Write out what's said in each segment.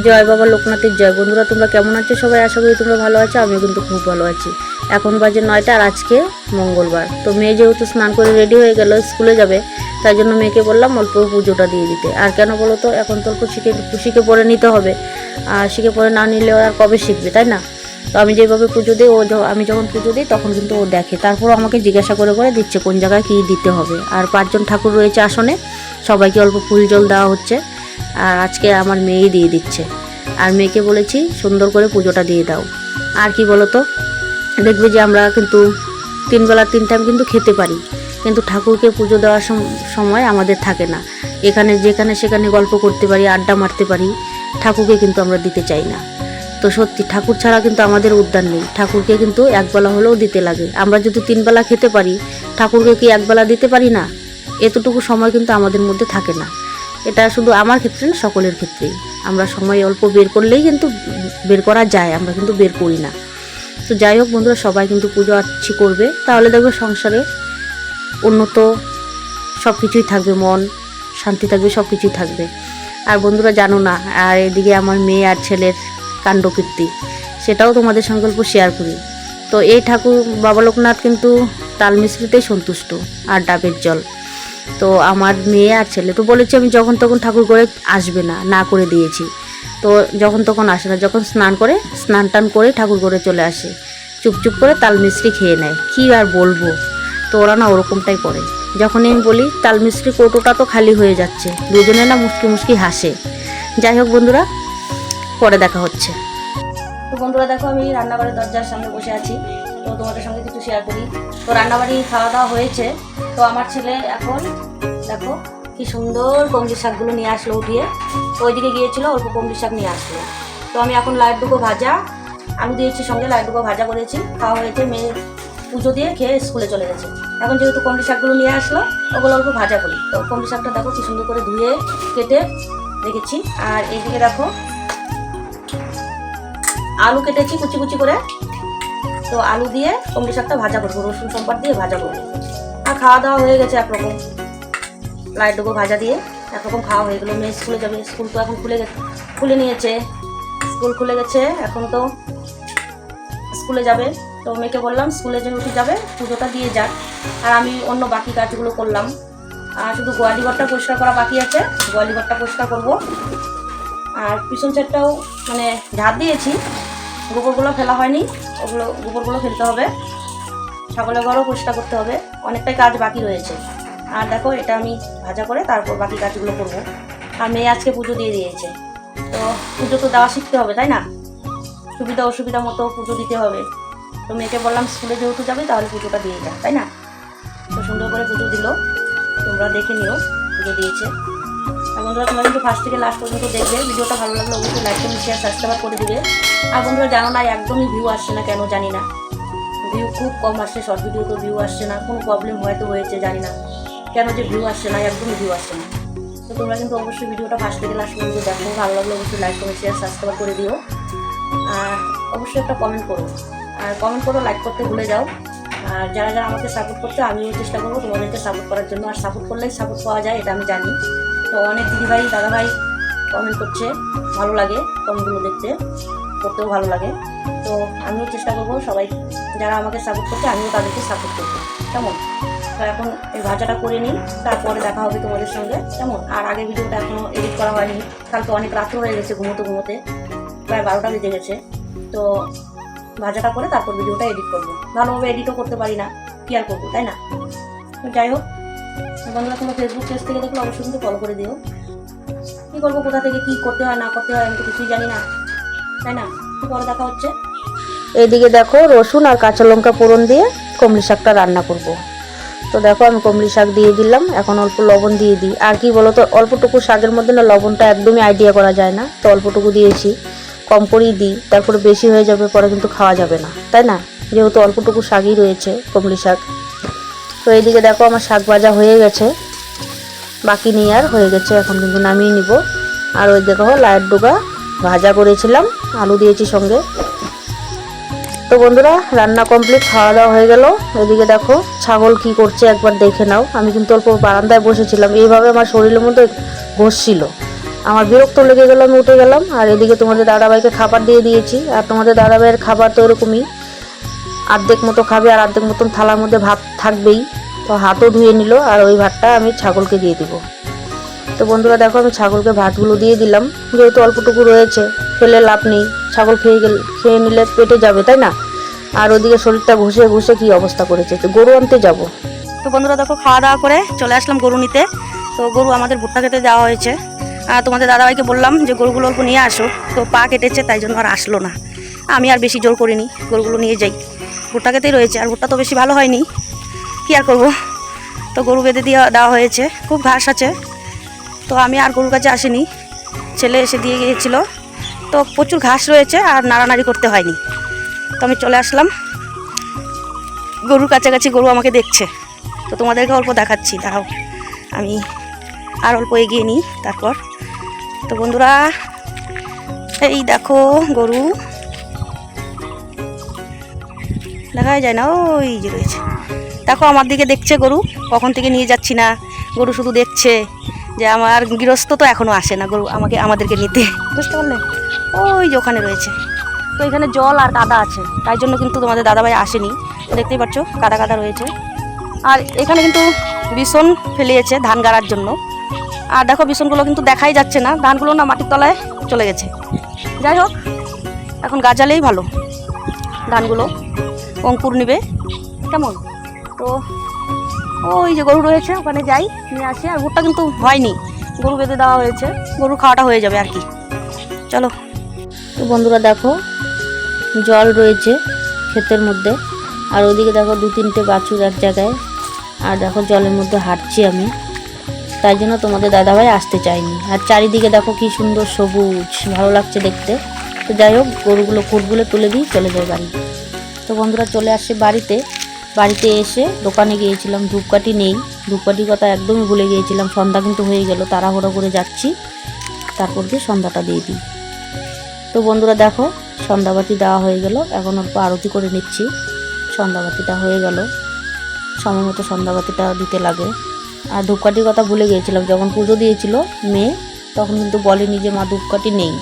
জয় বাবা লোকনাথের জয়। বন্ধুরা তোমরা কেমন আছো সবাই? আশা করি তোমরা ভালো আছো, আমিও কিন্তু খুব ভালো আছি। এখন বাজে 9টা আর আজকে মঙ্গলবার। তো মেয়ে যেহেতু স্নান করে রেডি হয়ে গেল স্কুলে যাবে, তাই জন্য মেয়েকে বললাম অল্প পুজোটা দিয়ে দিতে। আর কেন বলো তো, এখন তো অল্প শিখে পড়ে নিতে হবে, আর শিখে পড়ে না নিলে আর কবে শিখবে, তাই না? তো আমি যেভাবে পুজো দিই, আমি যখন পুজো দিই তখন কিন্তু ও দেখে, তারপর আমাকে জিজ্ঞাসা করে করে দিচ্ছে কোন জায়গায় কী দিতে হবে। আর 5 জন ঠাকুর রয়েছে আসনে, সবাইকে অল্প ফুল জল দেওয়া হচ্ছে। আর আজকে আমার মেয়েই দিয়ে দিচ্ছে। আর মেয়েকে বলেছি সুন্দর করে পুজোটা দিয়ে দাও। আর কি বলো তো, দেখবে যে আমরা কিন্তু 3 বেলা 3 টাইম কিন্তু খেতে পারি, কিন্তু ঠাকুরকে পুজো দেওয়ার সময় আমাদের থাকে না। যেখানে সেখানে গল্প করতে পারি, আড্ডা মারতে পারি, ঠাকুরকে কিন্তু আমরা দিতে চাই না। তো সত্যি ঠাকুর ছাড়া কিন্তু আমাদের উদ্ধার নেই। ঠাকুরকে কিন্তু একবেলা হলেও দিতে লাগে। আমরা যদি 3 বেলা খেতে পারি, ঠাকুরকে কি একবেলা দিতে পারি না? এতটুকু সময় কিন্তু আমাদের মধ্যে থাকে না। এটা শুধু আমার ক্ষেত্রে না, সকলের ক্ষেত্রেই। আমরা সময় অল্প বের করলেই কিন্তু বের করা যায়, আমরা কিন্তু বের করি না। তো যাই হোক বন্ধুরা, সবাই কিন্তু পুজো আচ্ছি করবে, তাহলে দেখবে সংসারে উন্নত সব কিছুই থাকবে, মন শান্তি থাকবে, সব কিছুই থাকবে। আর বন্ধুরা জানো না, আর এদিকে আমার মেয়ে আর ছেলের কাণ্ডকীর্তি, সেটাও তোমাদের সঙ্গে অল্প শেয়ার করি। তো এই ঠাকুর বাবা লোকনাথ কিন্তু তাল মিশ্রিতেই সন্তুষ্ট, আর ডাবের জল। তো আমার মেয়ে আর ছেলে তো বলেছে আমি যখন তখন ঠাকুর করে আসবে না, না করে দিয়েছি। তো যখন তখন আসে না, যখন স্নান টান করে ঠাকুর করে চলে আসে, চুপচুপ করে তাল মিষ্টি খেয়ে নেয়। কি আর বলবো, তো ওরা না ওরকমটাই করে। যখনই আমি বলি তাল মিষ্টি কৌটোটা তো খালি হয়ে যাচ্ছে, দুজনে না মুচকি মুচকি হাসে। যাই হোক বন্ধুরা, পরে দেখা হচ্ছে। তো বন্ধুরা দেখো, আমি রান্নাঘরের দরজার সামনে বসে আছি, তো তোমাদের সঙ্গে কিছু শেয়ার করি। তো রান্নাবাড়ি খাওয়া দাওয়া হয়েছে। তো আমার ছেলে এখন দেখো কি সুন্দর কমলি শাকগুলো নিয়ে আসলো উঠিয়ে। তো ওইদিকে গিয়েছিল, অল্প কমলি শাক নিয়ে আসলো। তো আমি এখন লাড্ডুকো ভাজা আলু দিয়েছি, সঙ্গে লাড্ডুকো ভাজা করেছি, খাওয়া হয়েছে। মেয়ে পুজো দিয়ে খেয়ে স্কুলে চলে গেছে। এখন যেহেতু কমলি শাকগুলো নিয়ে আসলো, ওগুলো অল্প ভাজা করি। তো কমলি শাকটা দেখো কি সুন্দর করে ধুয়ে কেটে রেখেছি। আর এইদিকে দেখো আলু কেটেছি কুচি কুচি করে। তো আলু দিয়ে কমলি শাকটা ভাজা করবো, রসুন সম্পাদ দিয়ে ভাজা করবো। আর খাওয়া দাওয়া হয়ে গেছে একরকম, লাড্ডুকো ভাজা দিয়ে একরকম খাওয়া হয়ে গেলো। মেয়ে স্কুলে যাবে, স্কুল তো এখন খুলে নিয়েছে, স্কুল খুলে গেছে, এখন তো স্কুলে যাবে। তো মেয়েকে বললাম স্কুলে যেহেতু যাবে পুজোটা দিয়ে যাক, আর আমি অন্য বাকি কাজগুলো করলাম। আর শুধু গোয়ালি ঘরটা পরিষ্কার করা বাকি আছে, গোয়ালি ঘরটা পরিষ্কার করবো। আর পিছন সাইডটাও মানে ঝাড় দিয়েছি, গোবরগুলো ফেলা হয়নি, গোবরগুলো ফেলতে হবে। ছাগলের ঘরও পরিষ্কার করতে হবে, অনেকটাই কাজ বাকি রয়েছে। আর দেখো এটা আমি ভাজা করে তারপর বাকি কাজগুলো করবো। আর মেয়ে আজকে পুজো দিয়ে দিয়েছে, তো পুজো তো দেওয়া শিখতে হবে, তাই না? সুবিধা অসুবিধা মতো পুজো দিতে হবে। তো মেয়েকে বললাম স্কুলে যেহেতু যাবে তাহলে পুজোটা দিয়ে যায়, তাই না? তো সুন্দর করে পুজো দিল, তোমরা দেখে নিও পুজো দিয়েছে। আর বন্ধুরা তোমরা কিন্তু ফার্স্ট থেকে লাস্ট পর্যন্ত দেখবে। ভিডিওটা ভালো লাগলে অবশ্যই লাইক কমেন্ট শেয়ার সাবস্ক্রাইব করে দিবে। আর বন্ধুরা জানো না, একদমই ভিউ আসছে না, কেন জানি না, ভিউ খুব কম আসছে। শর্ট ভিডিও তো ভিউ আসছে না, কোনো প্রবলেম হয়তো হয়েছে, জানি না কেন যে ভিউ আসছে না, একদমই ভিউ আসছে না। তো তোমরা কিন্তু অবশ্যই ভিডিওটা ফার্স্ট থেকে লাস্ট পর্যন্ত দেখো। ভালো লাগলে অবশ্যই লাইক কমেন্ট শেয়ার সাবস্ক্রাইব করে দিও। আর অবশ্যই একটা কমেন্ট করো, আর কমেন্ট করো, লাইক করতে ভুলে যাও। আর যারা যারা আমাকে সাপোর্ট করতে, আমিও চেষ্টা করবো তোমাদেরকে সাপোর্ট করার জন্য। আর সাপোর্ট করলেই সাপোর্ট পাওয়া যায়, এটা আমি জানি। তো অনেক দিদিভাই দাদাভাই কমেন্ট করছে, ভালো লাগে কমেন্টগুলো দেখতে, করতেও ভালো লাগে। তো আমিও চেষ্টা করবো সবাই যারা আমাকে সাপোর্ট করছে, আমিও তাদেরকে সাপোর্ট করবো, কেমন? তো এখন এই ভাজাটা করে নিই, তারপরে দেখা হবে তোমাদের সঙ্গে, কেমন? আর আগের ভিডিওটা এখনও এডিট করা হয়নি, কালকে অনেক রাত্র হয়ে গেছে, ঘুমোতে প্রায় 12টা বেজে গেছে। তো ভাজাটা করে তারপর ভিডিওটা এডিট করবো। ভালোভাবে এডিটও করতে পারি না, কি আর করবো, তাই না? তো যাই হোক বন্ধুরা, তোমরা ফেসবুক পেজ থেকে দেখলে অবশ্যই কিন্তু ফলো করে দিও। কী করবো, কোথা থেকে কী করতে হয় না করতে হয় আমি তো কিছুই জানি না, তাই না? তো পরে দেখা হচ্ছে। এইদিকে দেখো রসুন আর কাঁচা লঙ্কা ফোড়ন দিয়ে কমলি শাকটা রান্না করব। তো দেখো আমি কমলি শাক দিয়ে দিলাম, এখন অল্প লবণ দিয়ে দিই। আর কি বলো তো, অল্পটুকু শাকের মধ্যে না লবণটা একদমই আইডিয়া করা যায় না, তো অল্পটুকু দিয়েছি, কম করেই দিই, তারপরে বেশি হয়ে যাবে পরে কিন্তু খাওয়া যাবে না, তাই না? যেহেতু অল্পটুকু শাকই রয়েছে, কমলি শাক। তো এইদিকে দেখো আমার শাক ভাজা হয়ে গেছে, বাকি নিয়ে আর হয়ে গেছে, এখন কিন্তু নামিয়ে নিব। আর ওই দেখো লাড্ডুকা ভাজা করেছিলাম, আলু দিয়েছি সঙ্গে। তো বন্ধুরা রান্না কমপ্লিট, খাওয়া দাওয়া হয়ে গেল। এদিকে দেখো ছাগল কি করছে, একবার দেখে নাও। আমি কিন্তু অল্প বারান্দায় বসেছিলাম, এইভাবে আমার শরীরের মধ্যে ঘষছিল, আমার বিরক্ত লেগে গেল, আমি উঠে গেলাম। আর এদিকে তোমাদের দাদাভাইকে খাবার দিয়ে দিয়েছি। আর তোমাদের দাদাভাইয়ের খাবার তো এরকমই, অর্ধেক মতো খাবে আর অর্ধেক মতন থালার মধ্যে ভাত থাকবেই। তো হাতও ধুয়ে নিল, আর ওই ভাতটা আমি ছাগলকে দিয়ে দিব। তো বন্ধুরা দেখো, আমি ছাগলকে ভাতগুলো দিয়ে দিলাম, যেহেতু অল্পটুকু রয়েছে, ফেলে লাভ নেই। ছাগল খেয়ে নিলে পেটে যাবে, তাই না? আর ওদিকে শরীরটা ঘষে ঘষে কি অবস্থা করেছে। তো গরু আনতে যাব। তো বন্ধুরা দেখো, খাওয়া দাওয়া করে চলে আসলাম গরু নিতে। তো গরু আমাদের ভুট্টা খেতে দেওয়া হয়েছে। আর তোমাদের দাদাভাইকে বললাম যে গরুগুলো অল্প নিয়ে আসো, তো পা কেটেছে, তাই জন্য আর আসলো না। আমি আর বেশি জোর করিনি, গরুগুলো নিয়ে যাই। ভুট্টা খেতেই রয়েছে, আর ভুট্টা তো বেশি ভালো হয়নি, কী আর করবো। তো গরু বেঁধে দেওয়া হয়েছে, খুব ঘাস আছে। তো আমি আর গরুর কাছে আসিনি, ছেলে এসে দিয়ে গিয়েছিল। তো প্রচুর ঘাস রয়েছে আর নাড়ানাড়ি করতে হয়নি। তো আমি চলে আসলাম গরুর কাছাকাছি। গরু আমাকে দেখছে, তো তোমাদেরকে অল্প দেখাচ্ছি, দাঁড়াও আমি আর অল্প এগিয়ে নিই তারপর। তো বন্ধুরা এই দেখো গরু, দেখাই যায় না, ওই যে রয়েছে। দেখো আমার দিকে দেখছে গরু, কখন থেকে নিয়ে যাচ্ছি না। গরু শুধু দেখছে যে আমার গৃহস্থ তো এখনও আসে না গরু আমাদেরকে নিতে, বুঝতে পারলে? ওই যে ওখানে রয়েছে। তো এখানে জল আর কাদা আছে, তাই জন্য কিন্তু তোমাদের দাদাভাই আসেনি। দেখতেই পাচ্ছ কাদা কাদা রয়েছে। আর এখানে কিন্তু বিছন ফেলিয়েছে ধান গাড়ার জন্য। আর দেখো বিছনগুলো কিন্তু দেখাই যাচ্ছে না, ধানগুলো না মাটির তলায় চলে গেছে। যাই হোক, এখন গাজালেই ভালো, ধানগুলো অঙ্কুর নেবে কেমন। তো ওই যে গরু রয়েছে, ওখানে যাই, নিয়ে আসি। আর ভুট্টা কিন্তু হয়নি, গরু বেঁধে দেওয়া হয়েছে, গরু খাওয়াটা হয়ে যাবে আর কি। চলো। তো বন্ধুরা দেখো, জল রয়েছে ক্ষেতের মধ্যে, আর ওদিকে দেখো 2-3টে বাছুর এক জায়গায়। আর দেখো জলের মধ্যে হাঁটছি আমি, তাই জন্য তোমাদের দাদাভাই আসতে চায়নি। আর চারিদিকে দেখো কি সুন্দর সবুজ, ভালো লাগছে দেখতে। তো যাই হোক, গরুগুলো খুঁটগুলো তুলে দিই, চলে যায় বাড়ি। তো বন্ধুরা চলে আসছে বাড়িতে এসে দোকানে গিয়েছিলাম, ধূপকাঠি নেই, ধূপকাঠির কথা একদমই ভুলে গিয়েছিলাম। সন্ধ্যা কিন্তু হয়ে গেল, তাড়াহুড়ো করে যাচ্ছি, তারপর দিয়ে সন্ধ্যাটা দিয়ে দিই। তো বন্ধুরা দেখো, সন্ধ্যাবাতি দেওয়া হয়ে গেল, এখন অল্প আরতি করে নিচ্ছি। সন্ধ্যাবাতিটা হয়ে গেল, সময় মতো সন্ধ্যাবাতিটা দিতে লাগে। আর ধূপকাঠির কথা ভুলে গিয়েছিলাম, যখন পুজো দিয়েছিল মেয়ে, তখন কিন্তু বলেনি যে মা ধূপকাঠি নেই,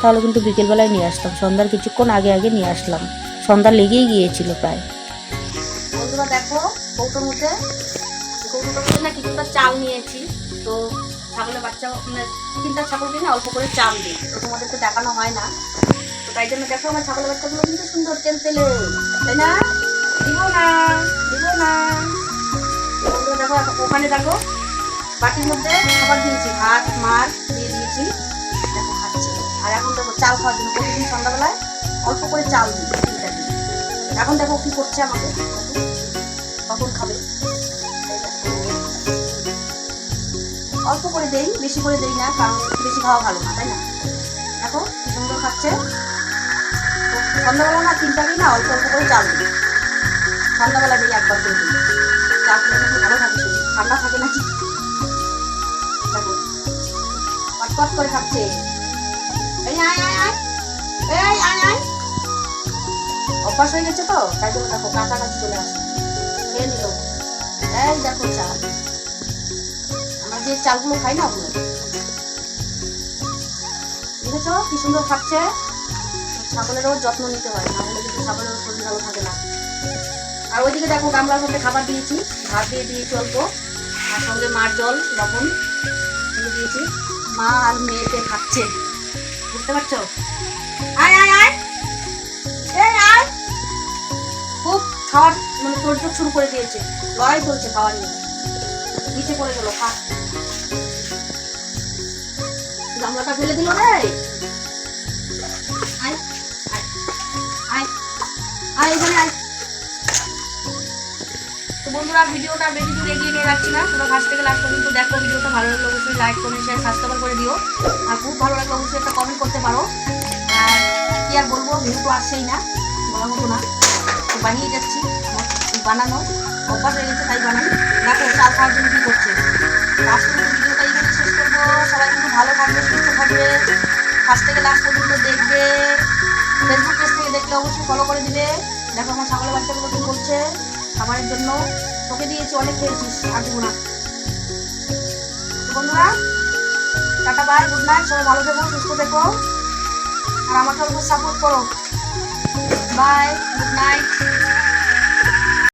তাহলে কিন্তু বিকেলবেলায় নিয়ে আসতাম। সন্ধ্যার কিছুক্ষণ আগে নিয়ে আসলাম, সন্ধ্যা লেগেই গিয়েছিল প্রায়। বন্ধুরা দেখো, কৌটোর মধ্যে না কিছুটা চাল নিয়েছি। তো ছাগলের বাচ্চা, মানে 3টা ছাগলকে না অল্প করে চাল দিই, তো তোমাদেরকে দেখানো হয় না। তো তাই জন্য দেখো আমার ছাগলের বাচ্চাগুলো কিন্তু সুন্দর তেলে, তাই না? দিব না। বন্ধুরা দেখো, ওখানে দেখো বাটির মধ্যে খাবার দিয়েছি, ভাত মাছ দিয়ে দিয়েছি, দেখো খাচ্ছে। আর এখন দেখো চাল খাওয়ার জন্য প্রতিদিন সন্ধ্যাবেলায় অল্প করে চাল দিই, 3টা দিই। এখন দেখো কি করছে, আমাকে কখন খাবে। অল্প করে দেই, বেশি করে দেই না, কারণ বেশি খাওয়া ভালো না, তাই না? দেখো কি সুন্দর খাচ্ছে। সন্ধ্যাবেলা না 3টা দিই না, অল্প করে চাল দিই। সন্ধ্যাবেলা দিই একবার করে দিই, চাল খেলে নাকি ভালো থাকে, শরীর ঠান্ডা থাকে নাকি। দেখো পটপট করে খাচ্ছে। এই আয় আয় আয়, এই আয় আয়। অভ্যাস হয়ে গেছে তো, তাই জন্য দেখো কাছাকাছি চলে আসে, খেয়ে নিল। এই দেখো চাল, আমরা যে চালগুলো খাই না ওগুলো, দেখেছ কি সুন্দর খাচ্ছে। ছাগলেরও যত্ন নিতে হয়, না হলে কিন্তু ছাগলের শরীর ভালো থাকে না। আর ওইদিকে দেখো গামলার মধ্যে খাবার দিয়েছি, ভাত দিয়ে দিয়েছি অল্প, আর সঙ্গে মার জল লবণ দিয়েছি। মা আর মেয়েকে খাচ্ছে, বুঝতে পারছো? আয় আয় আয়, এই আয়। খুব খাওয়ার মানে তোড়জোড় শুরু করে দিয়েছে, লড়াই চলছে খাওয়া নিয়ে। নিচে পড়ে গেল, খা। গামলাটা ফেলে দিল রে। আয় আয় আয় আয়, এখানে আয়। তো বন্ধুরা ভিডিওটা বেশি দূর এগিয়ে নিয়ে যাচ্ছি না, তোমরা ফার্স্ট থেকে লাস্ট পর্যন্ত দেখো। ভিডিওটা ভালো লাগলে অবশ্যই লাইক কমেন্ট শেয়ার সাবস্ক্রাইব করে দিও। আর খুব ভালো লাগলে অবশ্যই একটা কমেন্ট করতে পারো। আর কি আর বলবো, ভিডিও তো আসছেই না, বলা হতো না, বানিয়ে যাচ্ছি। বানানো অভ্যাস হয়ে গেছে, তাই বানাই। দেখো চাল খাওয়ার জন্য কি করছে। লাস্ট পর্যন্ত ভিডিওটা এইভাবে শেষ করবো। সবাই কিন্তু ভালো থাকবে, সুস্থ থাকবে, ফার্স্ট থেকে লাস্ট পর্যন্ত দেখবে। ফেসবুক পেজ থেকে দেখলে অবশ্যই ফলো করে দিবে। দেখো আমার ছাগলের বাচ্চাগুলো কি করছে খাবারের জন্য। তোকে দিয়েছি, অনেক খেয়েছিস, আর দেবো না। বন্ধুরা টাটা বাই, গুড নাইট, সবাই ভালো থেকো, সুস্থ থেকো, আর আমাকে একটু সাপোর্ট করো। Bye, good night.